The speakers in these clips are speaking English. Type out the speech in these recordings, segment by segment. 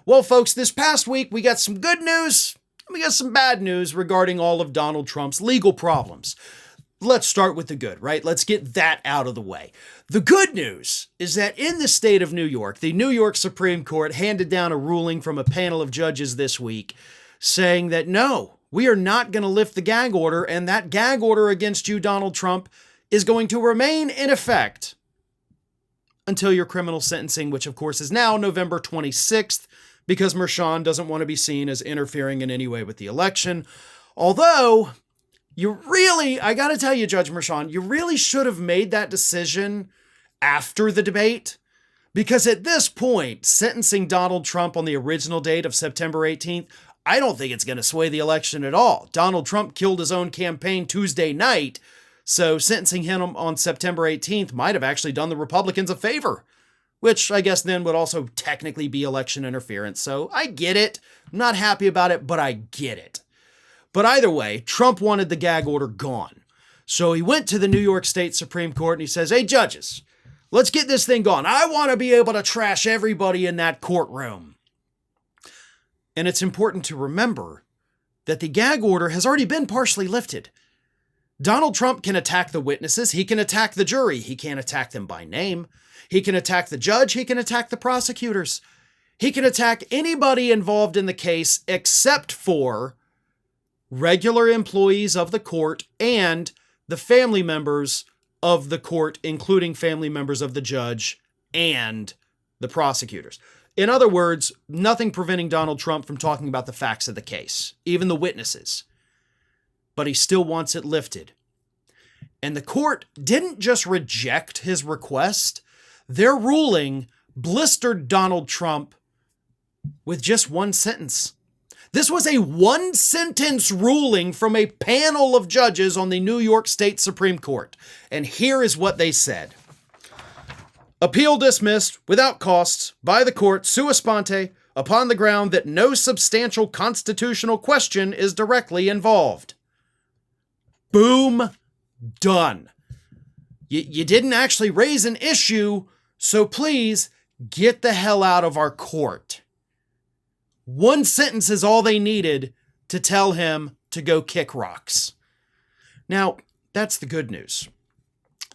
Well, folks, this past week we got some good news, and we got some bad news regarding all of Donald Trump's legal problems. Let's start with the good, right? Let's get that out of the way. The good news is that in the state of New York, the New York Supreme Court handed down a ruling from a panel of judges this week saying that no, we are not going to lift the gag order, and that gag order against you, Donald Trump, is going to remain in effect until your criminal sentencing, which of course is now November 26th, because Merchan doesn't want to be seen as interfering in any way with the election. Although, I gotta tell you, Judge Merchan, you really should have made that decision after the debate, because at this point, sentencing Donald Trump on the original date of September 18th, I don't think it's going to sway the election at all. Donald Trump killed his own campaign Tuesday night, so sentencing him on September 18th might have actually done the Republicans a favor, which I guess then would also technically be election interference. So I get it. I'm not happy about it, but I get it. But either way, Trump wanted the gag order gone. So he went to the New York State Supreme Court and he says, hey, judges, let's get this thing gone. I want to be able to trash everybody in that courtroom. And it's important to remember that the gag order has already been partially lifted. Donald Trump can attack the witnesses. He can attack the jury. He can't attack them by name. He can attack the judge. He can attack the prosecutors. He can attack anybody involved in the case except for regular employees of the court and the family members of the court, including family members of the judge and the prosecutors. In other words, nothing preventing Donald Trump from talking about the facts of the case, even the witnesses. But he still wants it lifted. And the court didn't just reject his request. Their ruling blistered Donald Trump with just one sentence. This was a one-sentence ruling from a panel of judges on the New York State Supreme Court. And here is what they said. Appeal dismissed without costs by the court sua sponte upon the ground that no substantial constitutional question is directly involved. Boom. Done. You didn't actually raise an issue, so please get the hell out of our court. One sentence is all they needed to tell him to go kick rocks. Now, that's the good news.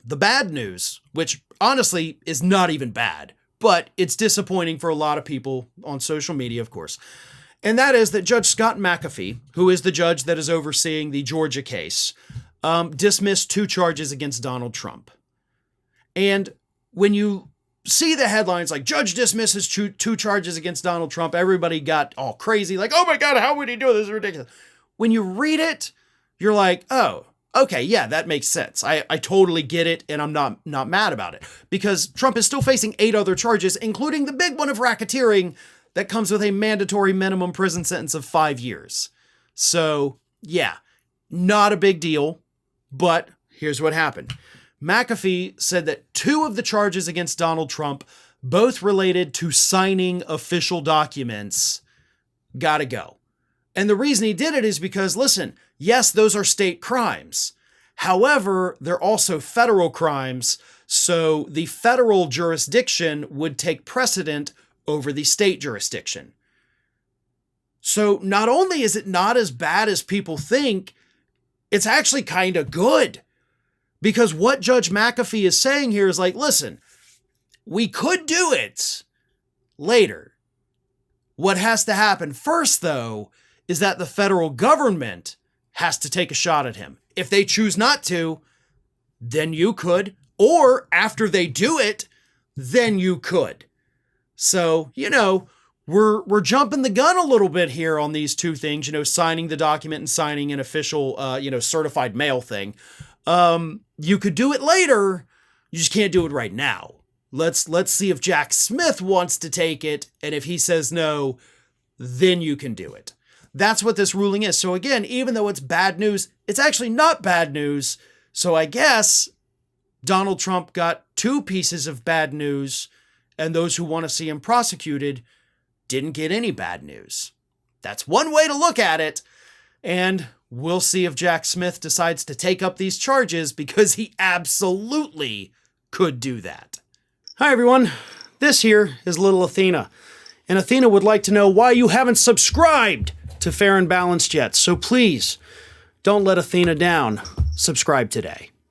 The bad news, which honestly is not even bad, but it's disappointing for a lot of people on social media, of course, and that is that Judge Scott McAfee, who is the judge that is overseeing the Georgia case, dismissed 2 charges against Donald Trump. And when you see the headlines like judge dismisses 2 charges against Donald Trump, everybody got all crazy, like, oh my God, how would he do this? This is ridiculous. When you read it, you're like, oh, okay, yeah, that makes sense. I totally get it, and I'm not mad about it, because Trump is still facing 8 other charges, including the big one of racketeering that comes with a mandatory minimum prison sentence of 5 years. So, yeah, not a big deal, but here's what happened. McAfee said that 2 of the charges against Donald Trump, both related to signing official documents, gotta go. And the reason he did it is because, listen, yes, those are state crimes. However, they're also federal crimes, so the federal jurisdiction would take precedent over the state jurisdiction. So not only is it not as bad as people think, it's actually kind of good. Because what Judge McAfee is saying here is like, listen, we could do it later. What has to happen first, though, is that the federal government has to take a shot at him. If they choose not to, then you could. Or after they do it, then you could. So, we're jumping the gun a little bit here on these 2 things, signing the document and signing an official, certified mail thing. You could do it later. You just can't do it right now. Let's see if Jack Smith wants to take it. And if he says no, then you can do it. That's what this ruling is. So again, even though it's bad news, it's actually not bad news. So I guess Donald Trump got 2 pieces of bad news, and those who want to see him prosecuted didn't get any bad news. That's one way to look at it. And we'll see if Jack Smith decides to take up these charges, because he absolutely could do that. Hi, everyone. This here is little Athena. And Athena would like to know why you haven't subscribed to Fair and Balanced yet. So please, don't let Athena down. Subscribe today.